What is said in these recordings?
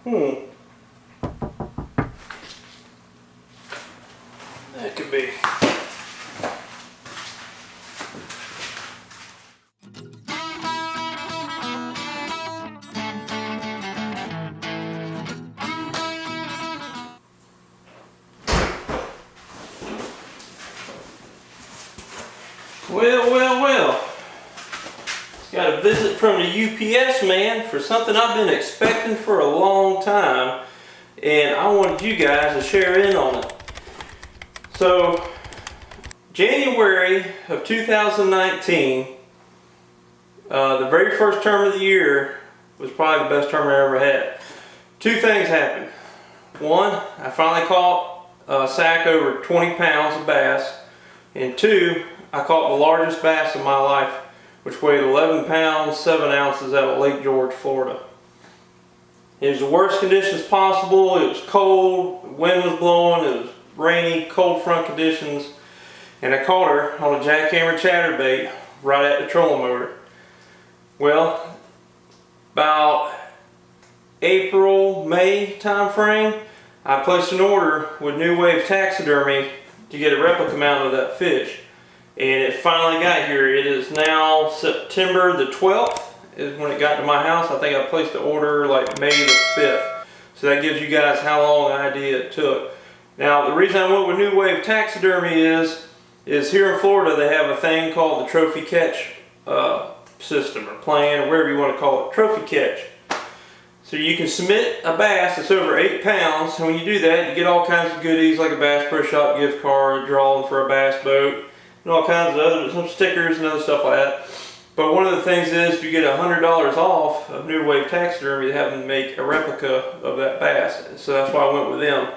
That could be. Well. Got a visit from the UPS man for something I've been expecting for a long time, and I wanted you guys to share in on it. So, January of 2019, the very first term of the year was probably the best term I ever had. Two things happened. One, I finally caught a sack over 20 pounds of bass, and two, I caught the largest bass of my life, which weighed 11 pounds, 7 ounces out of Lake George, Florida. It was the worst conditions possible. It was cold, the wind was blowing, it was rainy, cold front conditions, and I caught her on a jackhammer chatterbait right at the trolling motor. Well, about April, May time frame, I placed an order with New Wave Taxidermy to get a replica mount of that fish. And it finally got here. It is now September the 12th is when it got to my house. I think I placed the order like May the 5th. So that gives you guys how long the idea it took. Now the reason I went with New Wave Taxidermy is here in Florida they have a thing called the trophy catch system or plan or whatever you want to call it, trophy catch. So you can submit a bass that's over 8 pounds, and when you do that you get all kinds of goodies like a Bass Pro Shop gift card, drawing for a bass boat, and all kinds of other, some stickers and other stuff like that. But one of the things is you get $100 off of New Wave Taxidermy to have them make a replica of that bass. So that's why I went with them.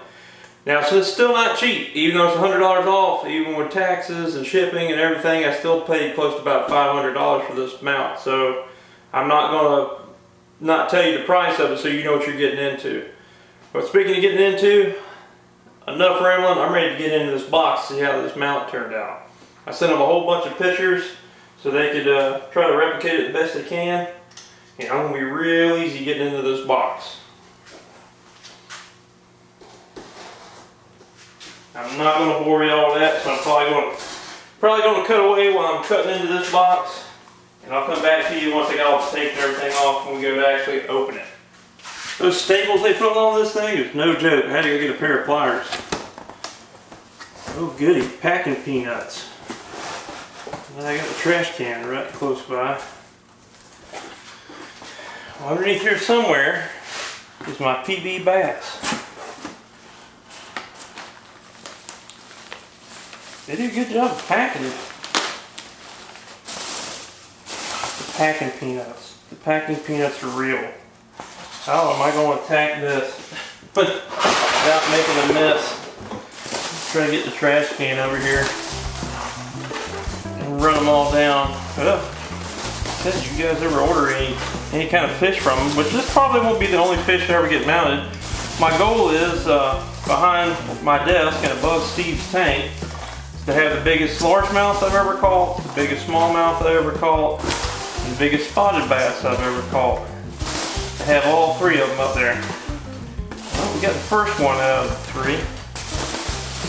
Now, so it's still not cheap, even though it's $100 off, even with taxes and shipping and everything, I still paid close to about $500 for this mount. So I'm not gonna not tell you the price of it so you know what you're getting into. But speaking of getting into, enough rambling, I'm ready to get into this box and see how this mount turned out. I sent them a whole bunch of pictures so they could try to replicate it the best they can. And I'm going to be real easy getting into this box. I'm not going to bore you all with that, so I'm probably going to cut away while I'm cutting into this box. And I'll come back to you once I got all the tape and everything off when we go to actually open it. Those staples they put on this thing is no joke. I had to go get a pair of pliers. Oh goody, packing peanuts. And I got the trash can right close by. Well, underneath here somewhere is my PB bass. They do a good job of packing it. The packing peanuts. The packing peanuts are real. How am I going to attack this without making a mess? Let's try to get the trash can over here. Run them all down. Well, since you guys ever order any kind of fish from them, which this probably won't be the only fish I ever get mounted. My goal is behind my desk and above Steve's tank is to have the biggest largemouth I've ever caught, the biggest smallmouth I've ever caught, and the biggest spotted bass I've ever caught. I have all three of them up there. Well, we got the first one out of the three.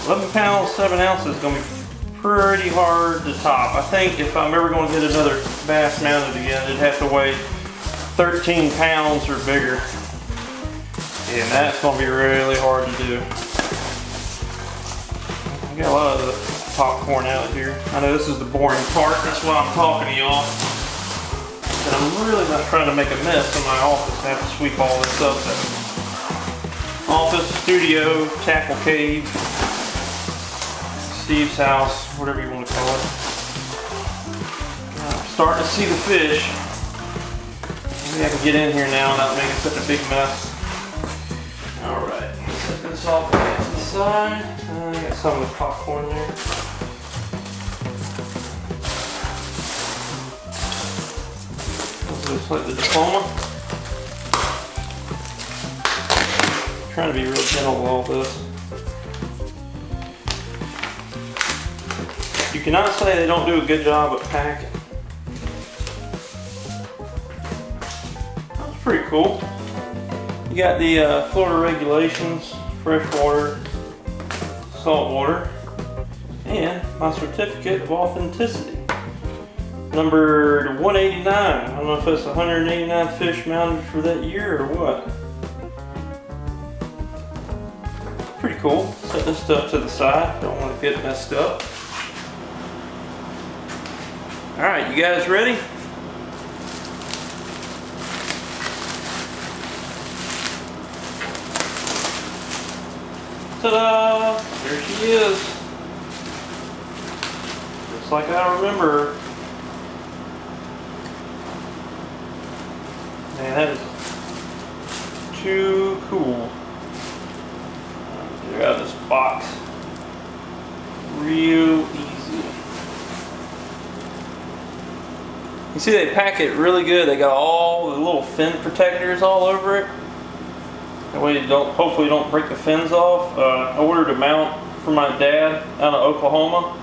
11 pounds, 7 ounces is going to be pretty hard to top. I think if I'm ever going to get another bass mounted again, it'd have to weigh 13 pounds or bigger. And that's going to be really hard to do. I got a lot of the popcorn out here. I know this is the boring part, that's why I'm talking to y'all. But I'm really not trying to make a mess in my office. I have to sweep all this up. Office, studio, tackle cave, Steve's house, whatever you want to call it. I'm starting to see the fish. Maybe I can get in here now without making such a big mess. Alright, set this off to the side. I got some of the popcorn there. Looks like the diploma. I'm trying to be real gentle with all this. You cannot say they don't do a good job at packing. That's pretty cool. You got the Florida regulations, freshwater, saltwater, and my certificate of authenticity. Number 189. I don't know if that's 189 fish mounted for that year or what. Pretty cool. Set this stuff to the side. Don't want to get messed up. Alright, you guys ready? Ta-da! There she is. Just like I remember. Man, that is too cool. Get out of this box real easy. You see they pack it really good. They got all the little fin protectors all over it. That way you hopefully don't break the fins off. I ordered a mount for my dad out of Oklahoma,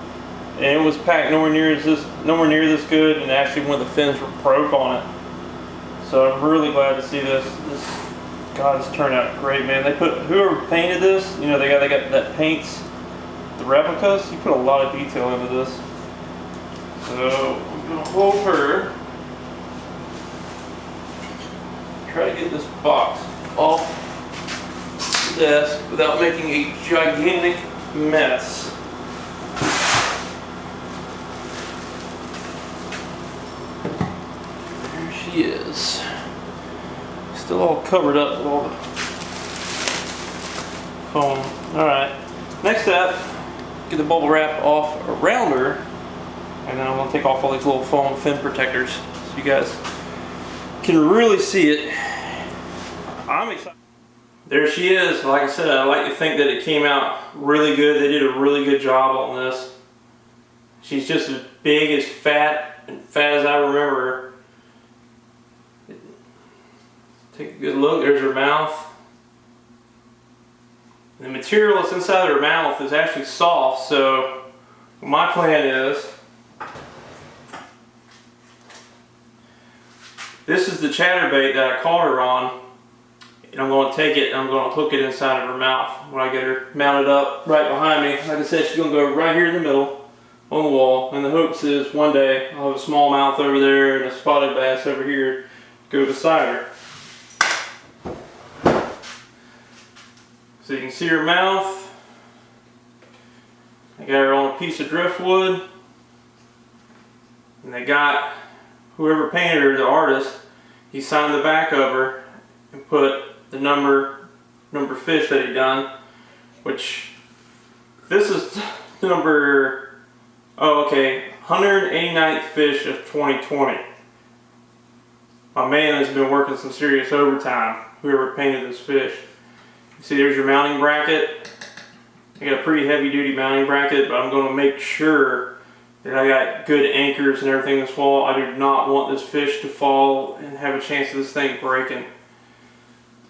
and it was packed nowhere near this good, and actually one of the fins broke on it. So I'm really glad to see this. God, this turned out great, man. They put, whoever painted this, you know, they got that paints the replicas. You put a lot of detail into this. So I'm gonna hold her. Try to get this box off the desk without making a gigantic mess. There she is. Still all covered up with all the foam. Alright, next up, get the bubble wrap off around her, and then I'm going to take off all these little foam fin protectors so you guys can really see it. I'm excited. There she is. Like I said, I like to think that it came out really good. They did a really good job on this. She's just as big, as fat as I remember her. Take a good look. There's her mouth. The material that's inside her mouth is actually soft, so my plan is, this is the chatterbait that I caught her on, and I'm going to take it and I'm going to hook it inside of her mouth when I get her mounted up right behind me. Like I said, she's going to go right here in the middle on the wall, and the hopes is one day I'll have a smallmouth over there and a spotted bass over here go beside her. So you can see her mouth. I got her on a piece of driftwood. And they got, whoever painted her, the artist, he signed the back of her and put the number fish that he done, which, this is the number, 189th fish of 2020. My man has been working some serious overtime, whoever painted this fish. See, there's your mounting bracket. I got a pretty heavy duty mounting bracket, but I'm going to make sure that I got good anchors and everything this fall. I do not want this fish to fall and have a chance of this thing breaking.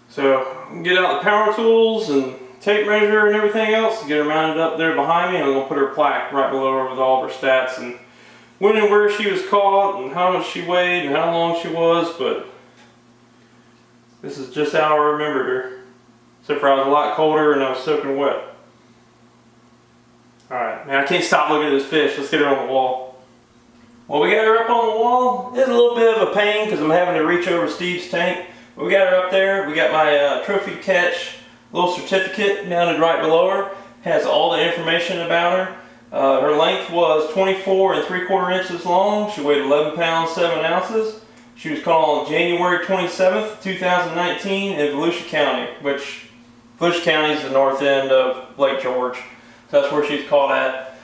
So get out the power tools and tape measure and everything else, get her mounted up there behind me, and I'm going to put her plaque right below her with all of her stats and when and where she was caught and how much she weighed and how long she was, but this is just how I remembered her. Except for I was a lot colder and I was soaking wet. Alright, man, I can't stop looking at this fish. Let's get her on the wall. Well, we got her up on the wall. It's a little bit of a pain because I'm having to reach over Steve's tank. But we got her up there. We got my trophy catch little certificate mounted right below her. Has all the information about her. Her length was 24 3/4 inches long. She weighed 11 pounds 7 ounces. She was caught on January 27th, 2019 in Volusia County, which Volusia County is the north end of Lake George. So that's where she's caught at.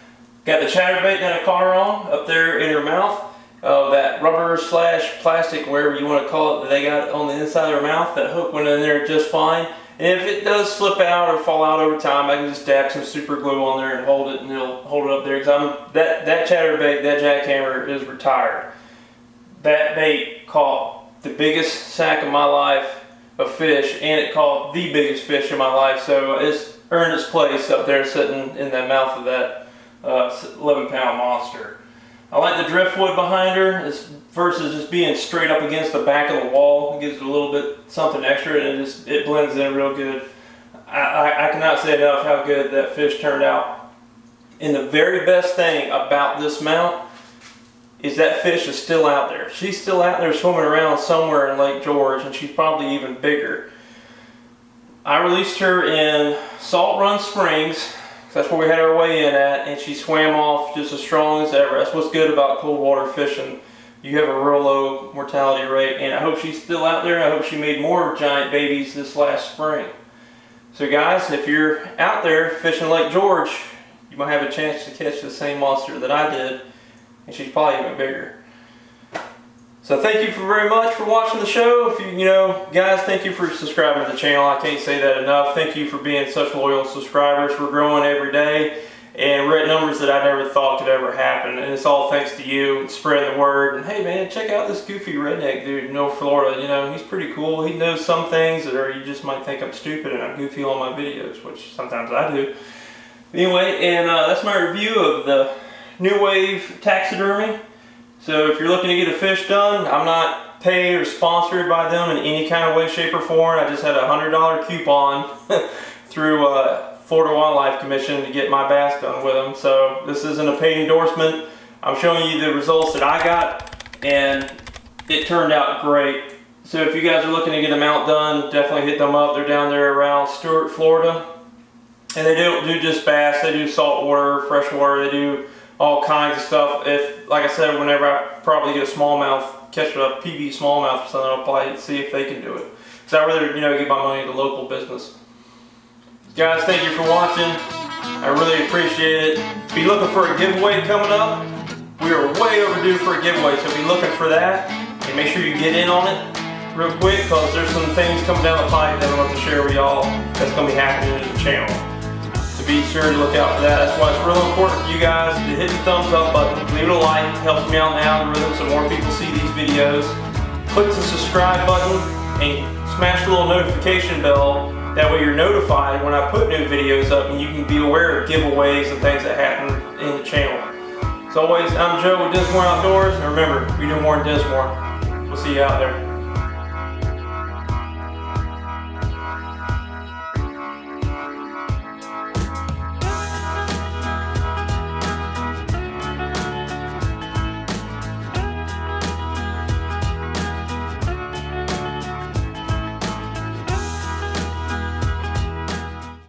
Got the chatterbait that I caught her on up there in her mouth. That rubber / plastic, wherever you want to call it, that they got on the inside of her mouth. That hook went in there just fine. And if it does slip out or fall out over time, I can just dab some super glue on there and hold it, and it'll hold it up there. Because that chatterbait, that jackhammer is retired. That bait caught the biggest sack of my life of fish, and it caught the biggest fish in my life, so it's earned its place up there sitting in the mouth of that 11-pound monster. I like the driftwood behind her versus just being straight up against the back of the wall. It gives it a little bit something extra, and it blends in real good. I cannot say enough how good that fish turned out. And the very best thing about this mount is that fish is still out there. She's still out there swimming around somewhere in Lake George, and she's probably even bigger. I released her in Salt Run Springs. That's where we had our weigh in at, and she swam off just as strong as ever. That's what's good about cold water fishing. You have a real low mortality rate, and I hope she's still out there. I hope she made more giant babies this last spring. So guys, if you're out there fishing Lake George, you might have a chance to catch the same monster that I did, and she's probably even bigger. So thank you very much for watching the show. If you guys, thank you for subscribing to the channel. I can't say that enough. Thank you for being such loyal subscribers. We're growing every day, and we're at numbers that I never thought could ever happen. And it's all thanks to you spreading the word. And hey man, check out this goofy redneck dude in North Florida. He's pretty cool. He knows some things that you just might think I'm stupid and I'm goofy on my videos, which sometimes I do. Anyway, and that's my review of the New Wave taxidermy. So if you're looking to get a fish done, I'm not paid or sponsored by them in any kind of way, shape, or form. I just had a $100 coupon through Florida Wildlife Commission to get my bass done with them. So this isn't a paid endorsement. I'm showing you the results that I got, and it turned out great. So if you guys are looking to get a mount done, definitely hit them up. They're down there around Stuart, Florida. And they don't do just bass, they do saltwater, freshwater, they do all kinds of stuff. Like I said, whenever I probably get a smallmouth, catch a PB smallmouth or something, I'll probably see if they can do it. Because I'd rather, give my money to local business. Guys, thank you for watching. I really appreciate it. Be looking for a giveaway coming up. We are way overdue for a giveaway, so be looking for that. And make sure you get in on it real quick, because there's some things coming down the pipe that I want to share with y'all that's going to be happening in the channel. So be sure to look out for that. That's why it's real important for you guys to hit the thumbs up button, leave it a like, it helps me out in the algorithm so more people see these videos. Click the subscribe button and smash the little notification bell. That way you're notified when I put new videos up, and you can be aware of giveaways and things that happen in the channel. As always, I'm Joe with Dinsmore Outdoors, and remember, we do more in Dinsmore. We'll see you out there.